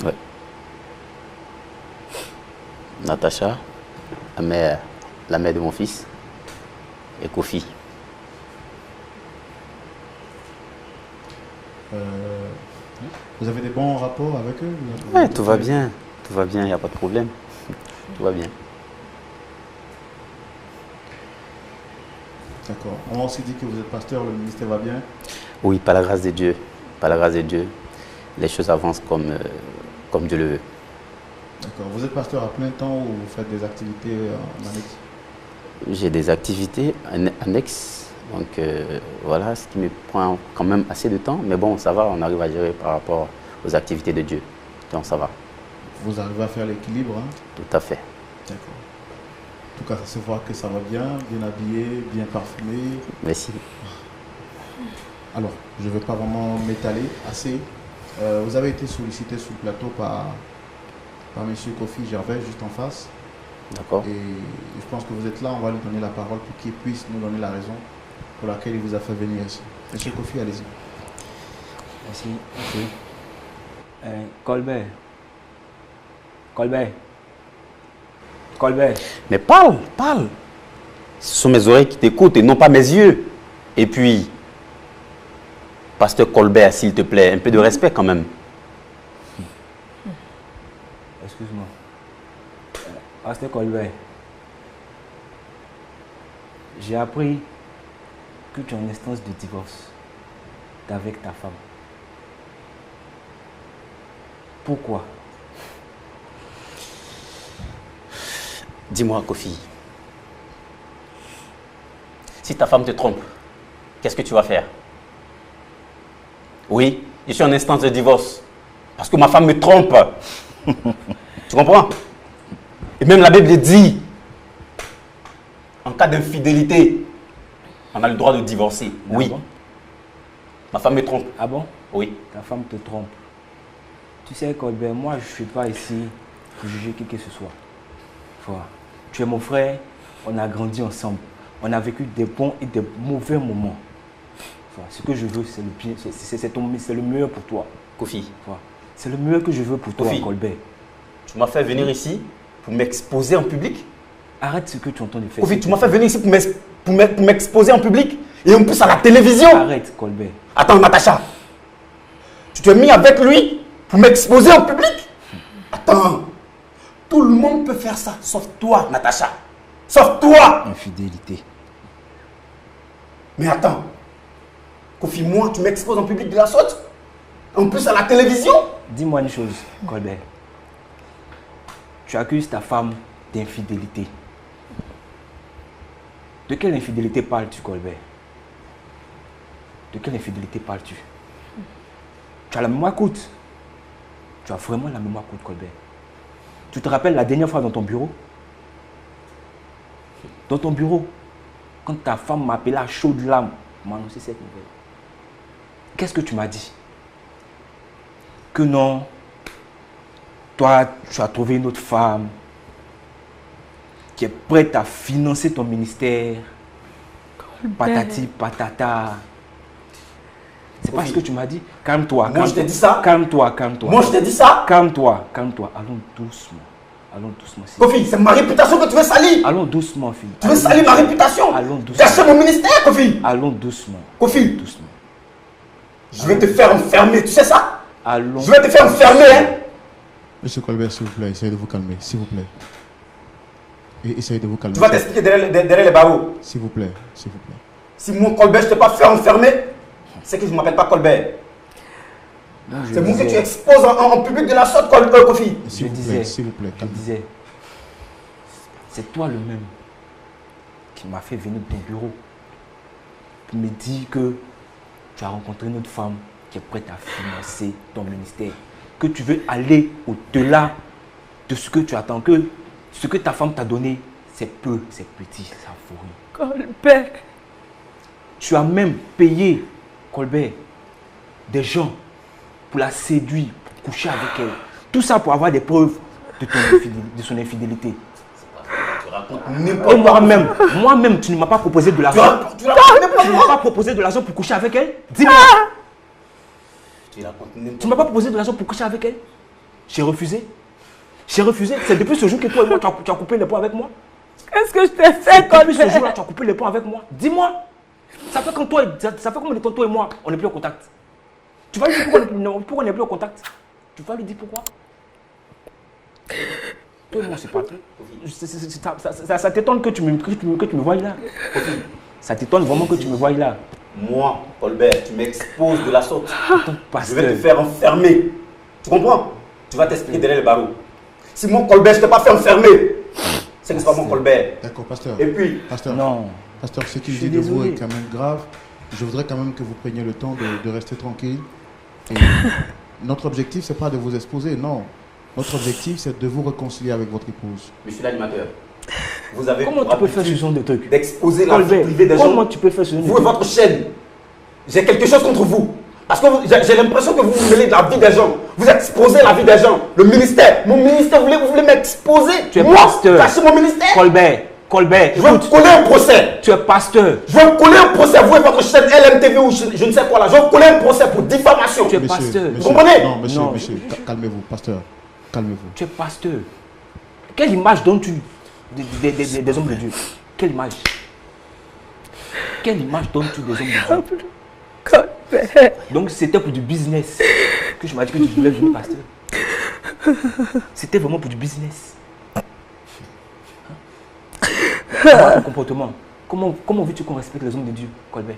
Oui. Natacha, la mère de mon fils, et Kofi. Vous avez des bons rapports avec eux? Oui, tout va bien. Tout va bien, il n'y a pas de problème. Tout va bien. D'accord. On m'a aussi dit que vous êtes pasteur, le ministère va bien? Oui, par la grâce de Dieu. Par la grâce de Dieu, les choses avancent comme Dieu le veut. D'accord. Vous êtes pasteur à plein temps ou vous faites des activités en annexe? J'ai des activités annexes, donc voilà, ce qui me prend quand même assez de temps. Mais bon, ça va, on arrive à gérer par rapport aux activités de Dieu. Donc ça va. Vous arrivez à faire l'équilibre, hein? Tout à fait. D'accord. En tout cas, ça se voit que ça va bien habillé, bien parfumé. Merci. Alors, je ne vais pas vraiment m'étaler assez. Vous avez été sollicité sur le plateau par M. Kofi Gervais, juste en face. D'accord. Et je pense que vous êtes là, on va lui donner la parole pour qu'il puisse nous donner la raison pour laquelle il vous a fait venir ici. M. Kofi, allez-y. Merci. Merci. Colbert. Mais parle, parle. Ce sont mes oreilles qui t'écoutent et non pas mes yeux. Et puis, pasteur Colbert, s'il te plaît, un peu de respect quand même. Excuse-moi. Pasteur Colbert, j'ai appris que tu es en instance de divorce avec ta femme. Pourquoi? Dis-moi, Kofi, si ta femme te trompe, qu'est-ce que tu vas faire? Oui, je suis en instance de divorce parce que ma femme me trompe. Tu comprends? Et même la Bible dit, en cas d'infidélité, on a le droit de divorcer. Oui. Ah bon? Ma femme me trompe. Ah bon? Oui. Ta femme te trompe. Tu sais, Colbert, moi, je ne suis pas ici pour juger qui que ce soit. Voilà. Tu es mon frère, on a grandi ensemble. On a vécu des bons et des mauvais moments. Voilà. Ce que je veux, c'est le bien, c'est le meilleur pour toi. Kofi. Voilà. C'est le meilleur que je veux pour toi, Kofi. Colbert. Tu m'as fait venir ici pour m'exposer en public. Arrête ce que tu entends de faire. Kofi, tu m'as fait venir ici pour m'exposer en public et en plus à la télévision. Arrête, Colbert. Attends, Natacha. Tu t'es mis avec lui pour m'exposer en public? Attends. Tout le monde peut faire ça, sauf toi, Natacha. Sauf toi. Infidélité. Mais attends. Kofi, moi, tu m'exposes en public de la sorte? En plus à la télévision? Dis-moi une chose, Colbert. Tu accuses ta femme d'infidélité. De quelle infidélité parles-tu, Colbert? De quelle infidélité parles-tu? Tu as la mémoire courte. Tu as vraiment la mémoire courte, Colbert. Tu te rappelles la dernière fois dans ton bureau? Dans ton bureau, quand ta femme m'a appelé à chaudes larmes, m'a annoncé cette nouvelle. Qu'est-ce que tu m'as dit? Que non, toi, tu as trouvé une autre femme qui est prête à financer ton ministère. Patati, patata. C'est pas ce que tu m'as dit. Calme-toi. Moi, je t'ai dit ça. Calme-toi, calme-toi. Moi, je t'ai dit ça. Calme-toi, calme-toi. Allons doucement. Allons doucement. Kofi, c'est ma réputation que tu veux salir. Allons doucement, fille. Tu veux salir ma réputation. Allons doucement. Cacher mon ministère, Kofi. Allons doucement. Kofi, Doucement. je vais te faire enfermer, tu sais ça? Allons. Je vais te faire enfermer, hein? Monsieur Colbert, s'il vous plaît, essayez de vous calmer, s'il vous plaît. Et essayez de vous calmer. Tu vas t'expliquer derrière les barreaux. S'il vous plaît, s'il vous plaît. Si mon Colbert, je ne t'ai pas fait enfermer, c'est que je ne m'appelle pas Colbert. C'est moi que tu exposes en public de la sorte, Kofi. S'il vous plaît, s'il vous plaît, Je calmez-vous. disais, c'est toi le même qui m'a fait venir de ton bureau pour me dire que tu as rencontré une autre femme qui est prête à financer ton ministère, que tu veux aller au-delà de ce que tu attends, que ce que ta femme t'a donné, c'est peu, c'est petit, ça fourri. Colbert. Tu as même payé, Colbert, des gens pour la séduire, pour coucher avec elle. Tout ça pour avoir des preuves de son infidélité. Tu racontes n'importe Et moi-même, tu ne m'as pas proposé de l'argent. Tu racontes Tu n'importe ne m'as quoi. pas proposé de l'argent pour coucher avec elle? Dis-moi. Tu racontes n'importe Tu ne m'as pas proposé de l'argent pour coucher avec elle? J'ai refusé. J'ai refusé. C'est depuis ce jour que toi et moi, tu as coupé les ponts avec moi. Qu'est-ce que je t'ai fait, Depuis ce Colbert? jour-là, tu as coupé les ponts avec moi. Dis-moi. Ça fait combien de temps toi et moi, on n'est plus en contact? Tu vas lui dire pourquoi on n'est plus en contact? Tu vas lui dire pourquoi? Toi et moi, c'est pas tout. Ça t'étonne que tu me voies là. Ça t'étonne vraiment que tu me voies là. Moi, Colbert, tu m'exposes de la sorte. Je Pasteur. vais te faire enfermer. Tu comprends? Tu vas t'expliquer derrière les barreaux. Si mon Colbert, je ne t'ai pas fait enfermer, c'est que ce n'est pas mon Colbert. D'accord, pasteur. Et puis, Pasteur, Non. pasteur, ce qu'il Je suis dit de vous désolé. est quand même grave. Je voudrais quand même que vous preniez le temps de rester tranquille. Et notre objectif, ce n'est pas de vous exposer, non. Notre objectif, c'est de vous réconcilier avec votre épouse. monsieur l'animateur, vous avez Comment pour tu peux faire ce habitude genre de truc? d'exposer la vie Colbert, privée des comment gens. tu peux faire ce genre de Vous et truc? votre chaîne, j'ai quelque chose contre vous. Parce que j'ai l'impression que vous vous mêlez de la vie des gens. Vous exposez la vie des gens. Le ministère, mon ministère, vous voulez m'exposer. Tu es moi, pasteur. cacher mon ministère. Colbert, Je vais écoute, vous coller un procès. tu es pasteur. Je vais vous coller un procès, vous et votre chaîne LMTV ou je ne sais quoi là. Je vais vous coller un procès pour diffamation. Tu es pasteur. Vous comprenez? Non, monsieur, Non. monsieur, calmez-vous, pasteur. Calmez-vous. Tu es pasteur. Quelle image donnes-tu des hommes de Dieu? Quelle image? Quelle image donnes-tu des hommes de Dieu? Colbert. Donc c'était pour du business que je m'as dit que tu voulais devenir pasteur. C'était vraiment pour du business. Comment ton comportement? Comment veux-tu qu'on respecte les hommes de Dieu, Colbert?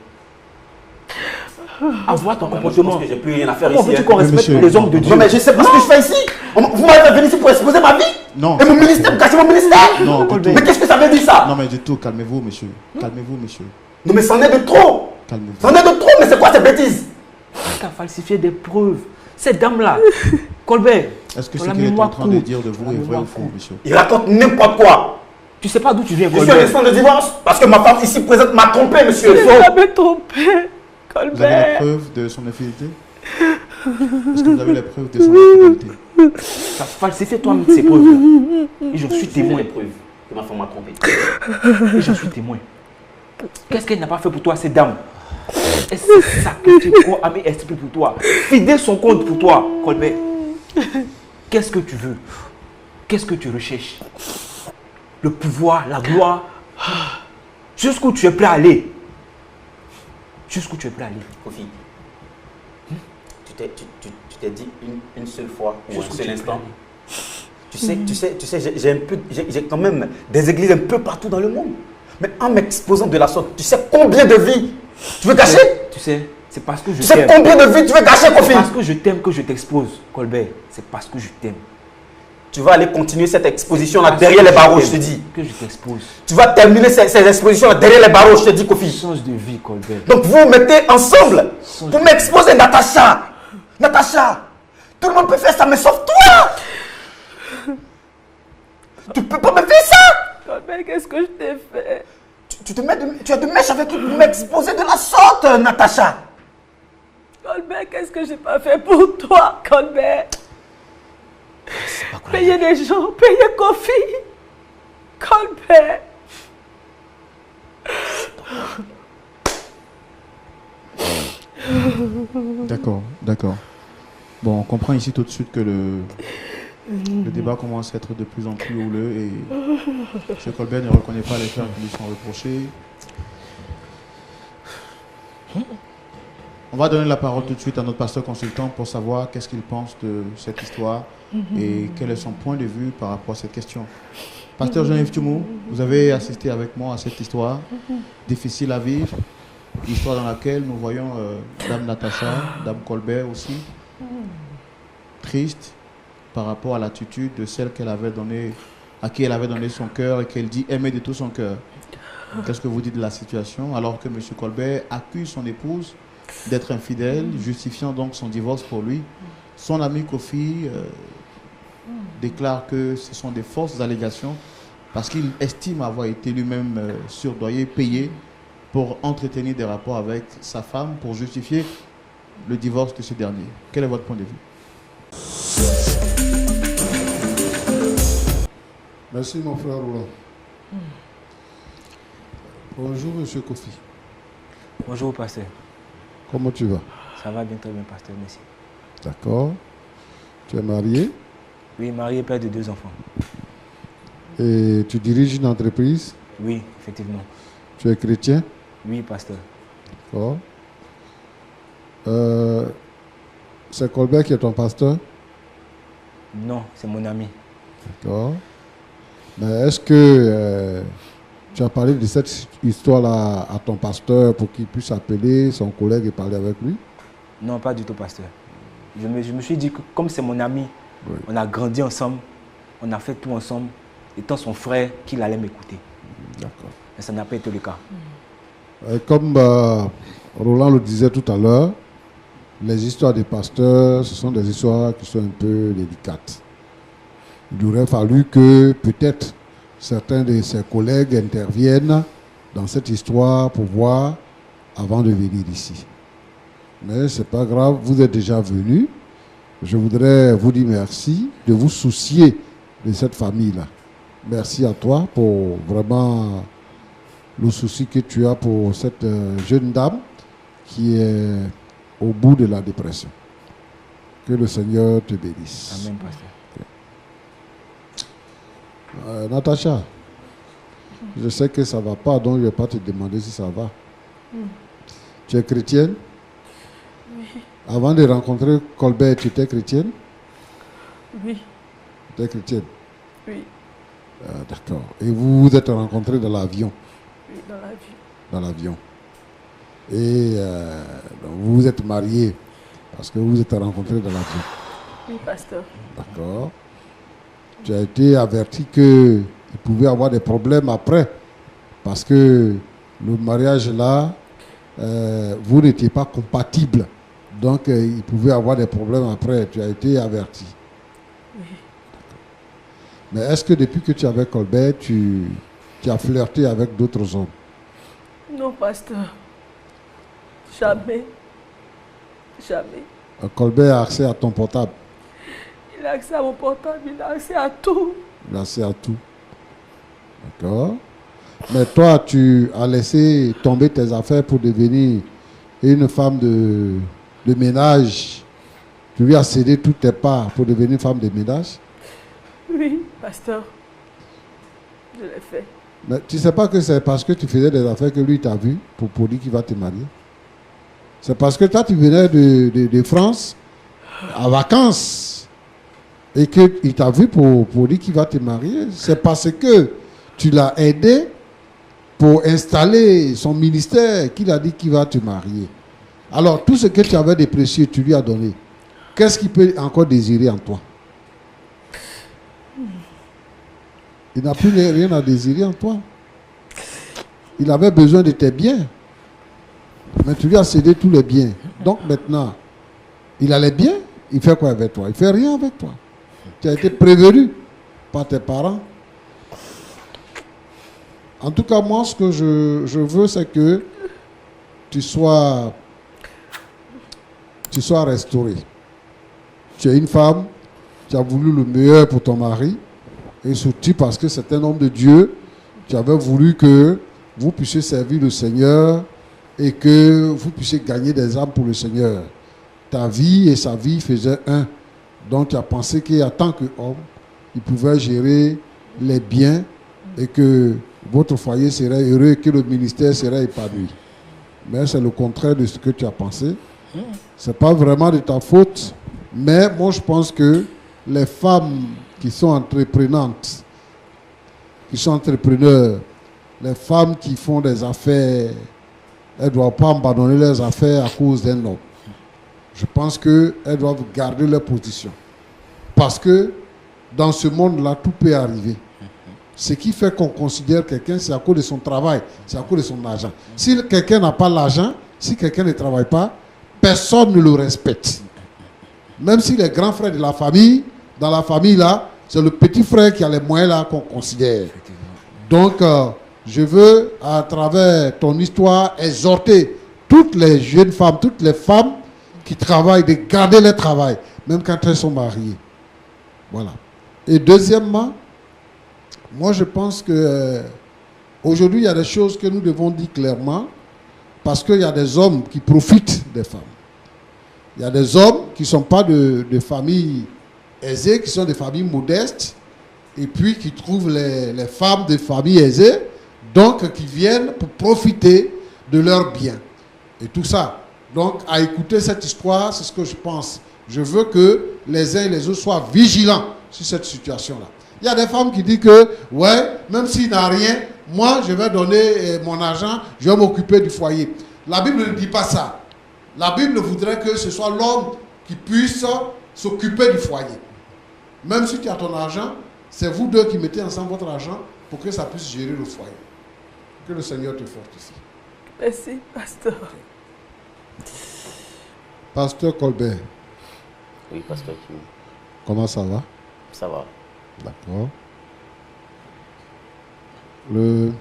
à voir ton comportement. Je pense que j'ai plus rien à faire Comment ici. veux-tu qu'on respecte monsieur. les hommes de Dieu? Non, mais je sais pas ce que je fais ici. Vous m'avez venu ici pour exposer ma vie. Non. Et mon ministère, vous cachez mon ministère. Non, du tout. Mais qu'est-ce que ça veut dire ça? Non, mais du tout, calmez-vous, monsieur. Calmez-vous, monsieur. Non, mais c'en est de trop. Calmez-vous. C'en est de trop, mais c'est quoi ces bêtises? Tu as falsifié des preuves. Cette dame-là, Colbert, Est-ce que tu ce as la qu'il est en mémoire train de courte. dire de vous est vrai ou faux, monsieur? Il raconte n'importe quoi. Tu sais pas d'où tu viens, Je suis en Colbert. instance de divorce parce que ma femme ici présente m'a trompé, monsieur. Je n'ai jamais trompé, Vous avez la Colbert. preuve de son infidélité? Est-ce que vous avez la preuve de son infidélité? Tu as falsifié toi-même ces preuves. Et j'en suis témoin. preuves que ma femme m'a trompé. Et j'en suis témoin. Qu'est-ce qu'elle n'a pas fait pour toi, cette dame? Elle s'est sacrifiée pour âme et esprit pour toi. Fidèle son compte pour toi, Colbert. Qu'est-ce que tu veux? Qu'est-ce que tu recherches? Le pouvoir, la gloire. Jusqu'où tu es prêt à aller? Jusqu'où tu es prêt à aller? Kofi, tu t'es dit une seule fois ou un Jusqu'où seul tu es instant. prêt à aller? Tu sais, j'ai quand même des églises un peu partout dans le monde. Mais en m'exposant de la sorte, tu sais combien de vies tu veux gâcher? Tu sais, c'est parce que je Tu sais t'aime. combien de vies tu veux gâcher, C'est Kofi? parce que je t'aime que je t'expose, Colbert. C'est parce que je t'aime. Tu vas aller continuer cette exposition-là derrière les barreaux, je te dis. Que je t'expose. Tu vas terminer ces expositions-là derrière les barreaux, je te dis, Kofi. Change de vie, Colbert. Donc vous mettez ensemble pour m'exposer, Natacha. Natacha, tout le monde peut faire ça, mais sauf toi. Tu peux pas me faire ça. Colbert, qu'est-ce que je t'ai fait? Tu as de mèche avec lui pour m'exposer de la sorte, Natacha. Colbert, qu'est-ce que j'ai pas fait pour toi, Colbert? Payer des gens, payer Kofi. Colbert. D'accord, d'accord. Bon, on comprend ici tout de suite que le débat commence à être de plus en plus houleux et M. Colbert ne reconnaît pas les faits qui lui sont reprochés. On va donner la parole tout de suite à notre pasteur consultant pour savoir qu'est-ce qu'il pense de cette histoire et quel est son point de vue par rapport à cette question. Pasteur Jean-Yves Tumou, vous avez assisté avec moi à cette histoire difficile à vivre, histoire dans laquelle nous voyons Dame Natacha, Dame Colbert aussi, triste par rapport à l'attitude de celle qu'elle avait donnée, à qui elle avait donné son cœur et qu'elle dit aimer de tout son cœur. Qu'est-ce que vous dites de la situation alors que M. Colbert accuse son épouse d'être infidèle, justifiant donc son divorce pour lui? Son ami Kofi déclare que ce sont des fausses allégations parce qu'il estime avoir été lui-même surdoyé, payé pour entretenir des rapports avec sa femme pour justifier le divorce de ce dernier. Quel est votre point de vue? Merci mon frère Roland. Bonjour monsieur Kofi. Bonjour, pasteur. Comment tu vas? Ça va bien, très bien, pasteur, merci. D'accord. Tu es marié Oui, marié, père de 2 enfants. et tu diriges une entreprise. Oui, effectivement. Tu es chrétien. Oui, pasteur. D'accord. C'est Colbert qui est ton pasteur. Non, c'est mon ami. D'accord. Mais est-ce que tu as parlé de cette histoire-là à ton pasteur pour qu'il puisse appeler son collègue et parler avec lui? Non, pas du tout, pasteur. Je me suis dit que comme c'est mon ami, Oui. on a grandi ensemble, on a fait tout ensemble, étant son frère, qu'il allait m'écouter. D'accord. Mais ça n'a pas été le cas. Comme Roland le disait tout à l'heure, les histoires des pasteurs, ce sont des histoires qui sont un peu délicates. Il aurait fallu que peut-être certains de ses collègues interviennent dans cette histoire pour voir avant de venir ici. Mais ce n'est pas grave, vous êtes déjà venus. Je voudrais vous dire merci de vous soucier de cette famille-là. Merci à toi pour vraiment le souci que tu as pour cette jeune dame qui est au bout de la dépression. Que le Seigneur te bénisse. Amen, pasteur. Natacha, je sais que ça ne va pas, donc je ne vais pas te demander si ça va. Tu es chrétienne? Oui, Avant de rencontrer Colbert, tu étais chrétienne? oui, Tu étais chrétienne? oui, D'accord. Et vous vous êtes rencontrés dans l'avion? oui, dans la vie. Dans l'avion. Et Donc, vous vous êtes mariés parce que vous vous êtes rencontrés dans la vie. Oui, pasteur. D'accord. Tu as été averti qu'il pouvait avoir des problèmes après. Parce que le mariage là, vous n'étiez pas compatibles. Donc, il pouvait avoir des problèmes après. Tu as été averti. Oui. Mais est-ce que depuis que tu es avec Colbert, tu as flirté avec d'autres hommes? Non, pasteur. Jamais. Jamais. Colbert a accès à ton portable. Il a accès à mon portable, il a accès à tout. Il a accès à tout. D'accord. Mais toi, tu as laissé tomber tes affaires pour devenir une femme de ménage. Tu lui as cédé toutes tes parts pour devenir femme de ménage. Oui, pasteur. Je l'ai fait. Mais tu ne sais pas que c'est parce que tu faisais des affaires que lui t'a vu pour dire qu'il va te marier. C'est parce que toi, tu venais de France en vacances et qu'il t'a vu pour dire qu'il va te marier. C'est parce que tu l'as aidé pour installer son ministère qu'il a dit qu'il va te marier. Alors, tout ce que tu avais de précieux, tu lui as donné. Qu'est-ce qu'il peut encore désirer en toi? Il n'a plus rien à désirer en toi. Il avait besoin de tes biens. Mais tu lui as cédé tous les biens. Donc maintenant, il a les biens, il fait quoi avec toi? Il ne fait rien avec toi. Tu as été prévenu par tes parents. En tout cas, moi, ce que je veux, c'est que tu sois restauré. Tu es une femme, tu as voulu le meilleur pour ton mari. Et surtout parce que c'est un homme de Dieu, tu avais voulu que vous puissiez servir le Seigneur et que vous puissiez gagner des âmes pour le Seigneur. Ta vie et sa vie faisaient un. Donc tu as pensé qu'en tant qu'homme, il pouvait gérer les biens et que votre foyer serait heureux et que le ministère serait épanoui. Mais c'est le contraire de ce que tu as pensé. Ce n'est pas vraiment de ta faute, mais moi je pense que les femmes qui sont entreprenantes, qui sont entrepreneurs, les femmes qui font des affaires, elles ne doivent pas abandonner leurs affaires à cause d'un homme. Je pense qu'elles doivent garder leur position. Parce que dans ce monde-là, tout peut arriver. Ce qui fait qu'on considère quelqu'un, c'est à cause de son travail, c'est à cause de son argent. Si quelqu'un n'a pas l'argent, si quelqu'un ne travaille pas, personne ne le respecte. Même si les grands frères de la famille, dans la famille là, c'est le petit frère qui a les moyens là qu'on considère. Donc, je veux, à travers ton histoire, exhorter toutes les jeunes femmes, toutes les femmes qui travaillent, de garder leur travail, même quand elles sont mariées. Voilà. Et deuxièmement, moi je pense que aujourd'hui, il y a des choses que nous devons dire clairement, parce qu'il y a des hommes qui profitent des femmes. Il y a des hommes qui ne sont pas de familles aisées, qui sont des familles modestes, et puis qui trouvent les femmes de familles aisées, donc qui viennent pour profiter de leurs biens. Et tout ça. Donc, à écouter cette histoire, c'est ce que je pense. Je veux que les uns et les autres soient vigilants sur cette situation-là. Il y a des femmes qui disent que, ouais, même s'il n'a rien, moi, je vais donner mon argent, je vais m'occuper du foyer. La Bible ne dit pas ça. La Bible voudrait que ce soit l'homme qui puisse s'occuper du foyer. Même si tu as ton argent, c'est vous deux qui mettez ensemble votre argent pour que ça puisse gérer le foyer. Que le Seigneur te fortifie. Merci, pasteur. Pasteur Colbert. Oui, pasteur Kim. Comment ça va? Ça va. D'accord. Le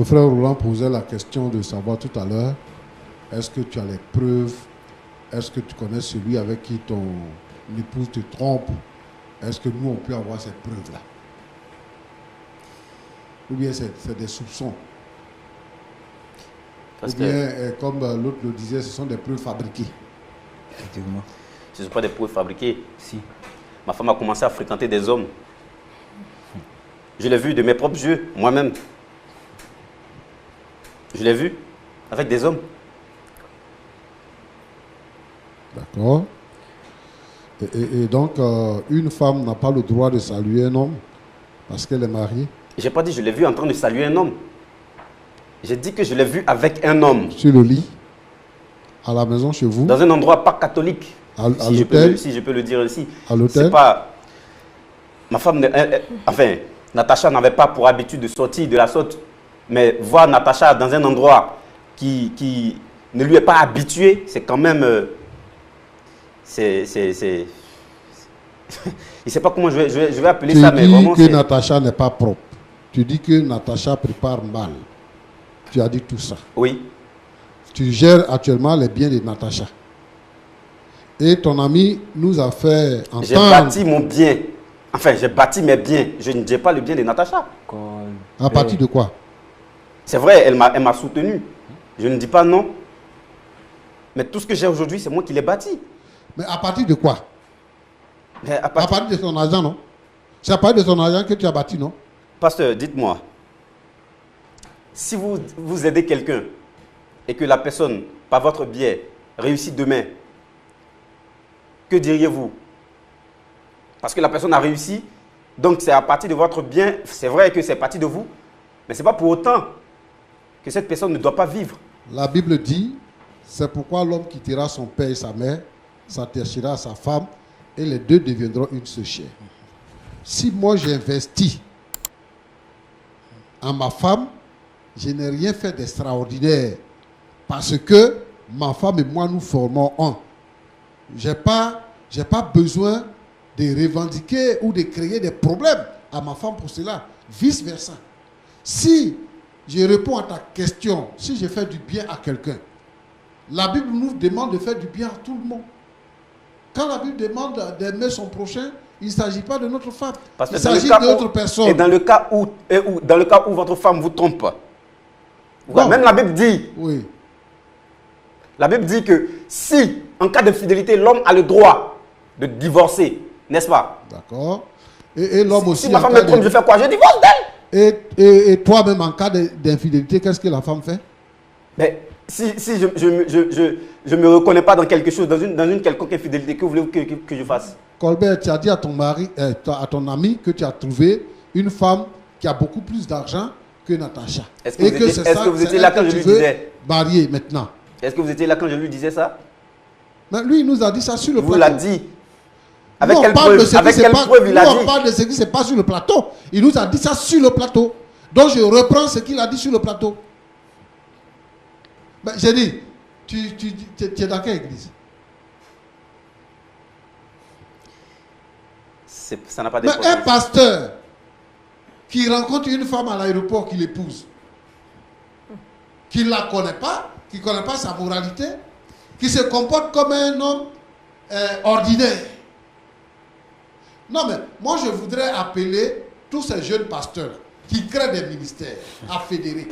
frère Roland posait la question de savoir tout à l'heure, est-ce que tu as les preuves? Est-ce que tu connais celui avec qui ton épouse te trompe? Est-ce que nous, on peut avoir ces preuves-là? Ou bien c'est des soupçons? Parce ou bien, comme l'autre le disait, ce sont des preuves fabriquées. Effectivement. ce ne sont pas des preuves fabriquées. Si. Ma femme a commencé à fréquenter des hommes. Je l'ai vu de mes propres yeux, moi-même. Je l'ai vu avec des hommes. D'accord. Et donc, une femme n'a pas le droit de saluer un homme parce qu'elle est mariée. Je n'ai pas dit que je l'ai vu en train de saluer un homme. J'ai dit que je l'ai vu avec un homme. Sur le lit. À la maison, chez vous? Dans un endroit pas catholique. À Si je peux le dire ici. À l'hôtel? C'est pas... Ma femme, enfin, Natacha n'avait pas pour habitude de sortir de la sorte. Mais voir Natacha dans un endroit qui ne lui est pas habitué, c'est quand même... Je ne sais pas comment je vais appeler ça, mais vraiment... Tu dis que Natacha n'est pas propre. Tu dis que Natacha prépare mal. Tu as dit tout ça. Oui. Tu gères actuellement les biens de Natacha. Et ton ami nous a fait entendre... J'ai bâti mon bien. Enfin, j'ai bâti mes biens. Je ne gère pas le bien de Natacha. À partir de quoi? C'est vrai, elle m'a soutenu. Je ne dis pas non. Mais tout ce que j'ai aujourd'hui, c'est moi qui l'ai bâti. Mais à partir de quoi? Mais à partir de ton argent, non? C'est à partir de ton argent que tu as bâti, non? Pasteur, dites-moi. Si vous aidez quelqu'un et que la personne, par votre biais, réussit demain, que diriez-vous? Parce que la personne a réussi, donc c'est à partir de votre bien. C'est vrai que c'est parti de vous, mais ce n'est pas pour autant que cette personne ne doit pas vivre. La Bible dit, c'est pourquoi l'homme quittera son père et sa mère, s'attachera à sa femme, et les deux deviendront une seule chair. Si moi j'investis en ma femme, je n'ai rien fait d'extraordinaire, parce que ma femme et moi nous formons un. Je n'ai pas besoin de revendiquer ou de créer des problèmes à ma femme pour cela. Vice versa. Si je réponds à ta question, si je fais du bien à quelqu'un, la Bible nous demande de faire du bien à tout le monde. Quand la Bible demande d'aimer son prochain, il ne s'agit pas de notre femme. Parce que il s'agit d'autres personnes. Et dans le cas où votre femme vous trompe, Bon. même la Bible dit, Oui. la Bible dit que si, en cas d'infidélité, l'homme a le droit de divorcer, n'est-ce pas? D'accord. Et l'homme aussi. Si ma femme me trompe, je fais quoi? Je divorce d'elle. Et toi-même, en cas d'infidélité, qu'est-ce que la femme fait? Mais si je me reconnais pas dans quelque chose, dans une quelconque infidélité, que voulez-vous que je fasse? Colbert, tu as dit à ton mari, à ton ami que tu as trouvé une femme qui a beaucoup plus d'argent que Natacha. Est-ce que vous étiez là quand je lui disais? Marier maintenant. Est-ce que vous étiez là quand je lui disais ça? Mais lui, il nous a dit ça sur le plateau. Vous l'a dit. Avec Avec quelle preuve il a dit? On parle de ce qui se passe sur le plateau. Il nous a dit ça sur le plateau. Donc je reprends ce qu'il a dit sur le plateau. Ben, j'ai dit, tu es dans quelle église? Ça n'a pas Mais d'importance. un pasteur qui rencontre une femme à l'aéroport, qui l'épouse, qui ne la connaît pas, qui ne connaît pas sa moralité, qui se comporte comme un homme ordinaire. Non, mais moi je voudrais appeler tous ces jeunes pasteurs qui créent des ministères à fédérer.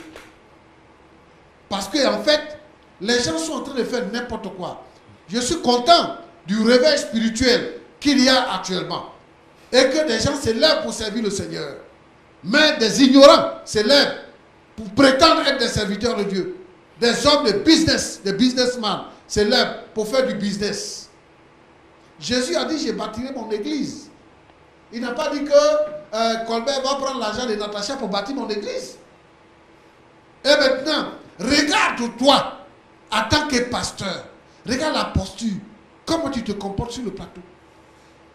Parce qu'en fait, les gens sont en train de faire n'importe quoi. Je suis content du réveil spirituel qu'il y a actuellement. Et que des gens se lèvent pour servir le Seigneur. Mais des ignorants se lèvent pour prétendre être des serviteurs de Dieu. Des hommes de business, des businessmen se lèvent pour faire du business. Jésus a dit, je bâtirai mon église. Il n'a pas dit que Colbert va prendre l'argent de Natacha pour bâtir mon église. Et maintenant, regarde-toi en tant que pasteur. Regarde la posture. Comment tu te comportes sur le plateau.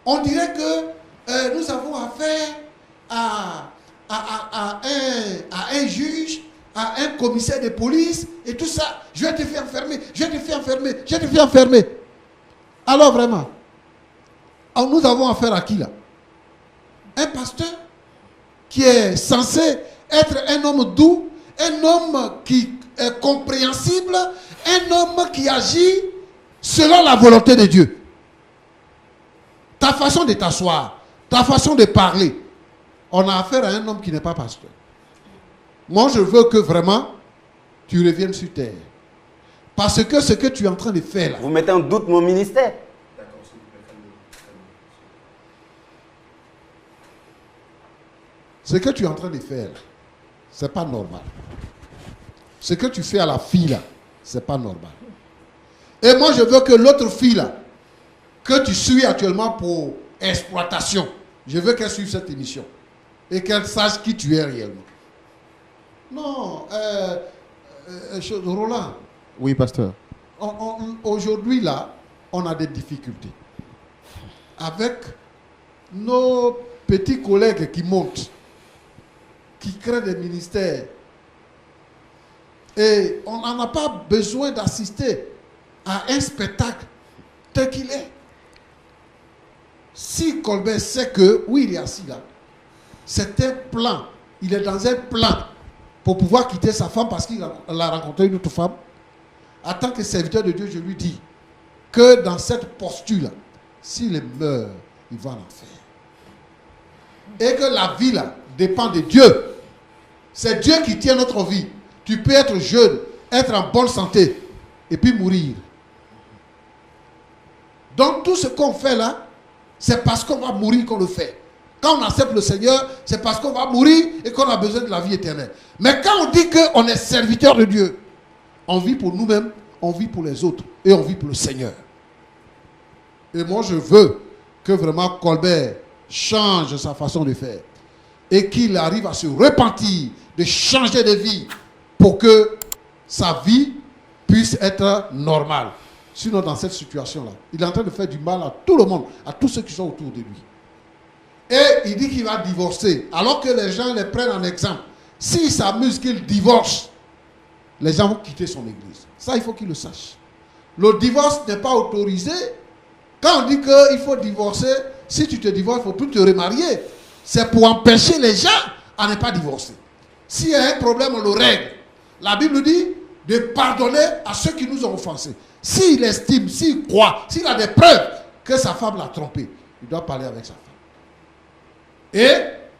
On dirait que nous avons affaire à un juge, à un commissaire de police et tout ça. Je vais te faire enfermer, je vais te faire enfermer, je vais te faire enfermer. Alors vraiment, nous avons affaire à qui là? Un pasteur qui est censé être un homme doux, un homme qui est compréhensible, un homme qui agit selon la volonté de Dieu. Ta façon de t'asseoir, ta façon de parler, on a affaire à un homme qui n'est pas pasteur. Moi, je veux que vraiment, tu reviennes sur terre. Parce que ce que tu es en train de faire là... Vous mettez en doute mon ministère. Ce que tu es en train de faire, ce n'est pas normal. Ce que tu fais à la fille là, ce n'est pas normal. Et moi, je veux que l'autre fille là, que tu suis actuellement pour exploitation, je veux qu'elle suive cette émission. Et qu'elle sache qui tu es réellement. Non, Roland. Oui, pasteur. aujourd'hui, là, on a des difficultés. Avec nos petits collègues qui montent, qui créent des ministères. Et on n'en a pas besoin d'assister à un spectacle tel qu'il est. Si Colbert sait que, oui, il est assis là, c'est un plan. Il est dans un plan pour pouvoir quitter sa femme parce qu'il a rencontré une autre femme. En tant que serviteur de Dieu, je lui dis que dans cette posture-là, s'il meurt, il va en enfer. Et que la vie là dépend de Dieu. C'est Dieu qui tient notre vie. Tu peux être jeune, être en bonne santé et puis mourir. Donc tout ce qu'on fait là, c'est parce qu'on va mourir qu'on le fait. Quand on accepte le Seigneur, c'est parce qu'on va mourir et qu'on a besoin de la vie éternelle. Mais quand on dit qu'on est serviteur de Dieu, on vit pour nous-mêmes, on vit pour les autres et on vit pour le Seigneur. Et moi je veux que vraiment Colbert change sa façon de faire et qu'il arrive à se repentir, de changer de vie pour que sa vie puisse être normale. Sinon, dans cette situation-là, il est en train de faire du mal à tout le monde, à tous ceux qui sont autour de lui. Et il dit qu'il va divorcer, alors que les gens les prennent en exemple. S'il s'amuse qu'il divorce, les gens vont quitter son église. Ça, il faut qu'il le sache. Le divorce n'est pas autorisé. Quand on dit qu'il faut divorcer, si tu te divorces, il ne faut plus te remarier. C'est pour empêcher les gens à ne pas divorcer. S'il y a un problème, on le règle. La Bible dit de pardonner à ceux qui nous ont offensés. S'il estime, s'il croit, s'il a des preuves que sa femme l'a trompé, il doit parler avec sa femme. Et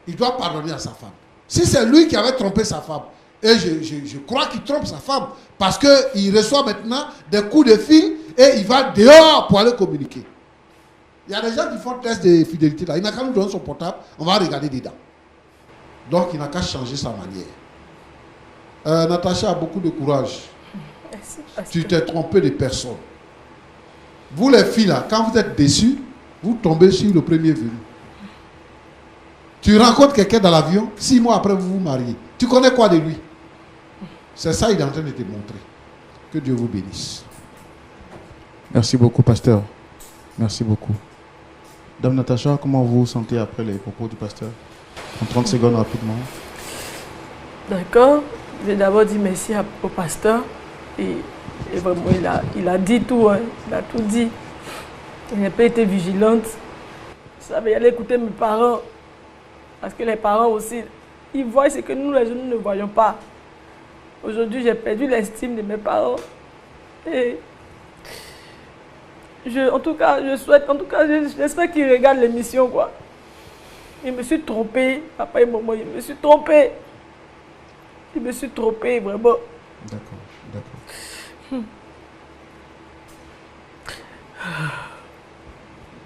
il doit pardonner à sa femme. Si c'est lui qui avait trompé sa femme, et je crois qu'il trompe sa femme, parce qu'il reçoit maintenant des coups de fil et il va dehors pour aller communiquer. Il y a des gens qui font test de fidélité là. Il n'a qu'à nous donner son portable, on va regarder dedans. Donc il n'a qu'à changer sa manière. Natacha a beaucoup de courage. Merci, tu t'es trompé de personne. Vous les filles là, quand vous êtes déçus, vous tombez sur le premier venu. Tu rencontres quelqu'un dans l'avion, 6 mois après vous vous mariez. Tu connais quoi de lui? C'est ça, il est en train de te montrer. Que Dieu vous bénisse. Merci beaucoup, pasteur. Merci beaucoup. Dame Natacha, comment vous vous sentez après les propos du pasteur? En 30 secondes, rapidement. D'accord. Je vais d'abord dire merci au pasteur. Et vraiment, il a dit tout. Hein. Il a tout dit. Il n'a pas été vigilante. Je savais aller écouter mes parents. Parce que les parents aussi, ils voient ce que nous, les jeunes, ne voyons pas. Aujourd'hui, j'ai perdu l'estime de mes parents. Et j'espère qu'ils regardent l'émission, quoi. Je me suis trompée, papa et maman, je me suis trompée. Je me suis trompée, vraiment. D'accord.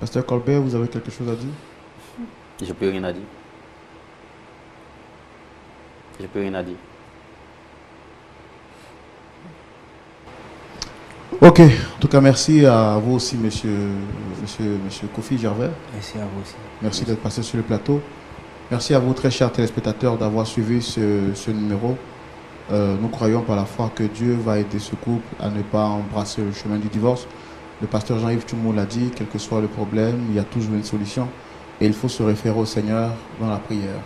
Pasteur Colbert, vous avez quelque chose à dire? Je n'ai plus rien à dire. J'ai plus rien à dire. Ok, en tout cas, merci à vous aussi, monsieur Kofi Gervais. Merci à vous aussi. Merci d'être passé sur le plateau. Merci à vous, très chers téléspectateurs, d'avoir suivi ce numéro. Nous croyons par la foi que Dieu va aider ce couple à ne pas embrasser le chemin du divorce. Le pasteur Jean-Yves Tchoumou l'a dit, quel que soit le problème, il y a toujours une solution. Et il faut se référer au Seigneur dans la prière.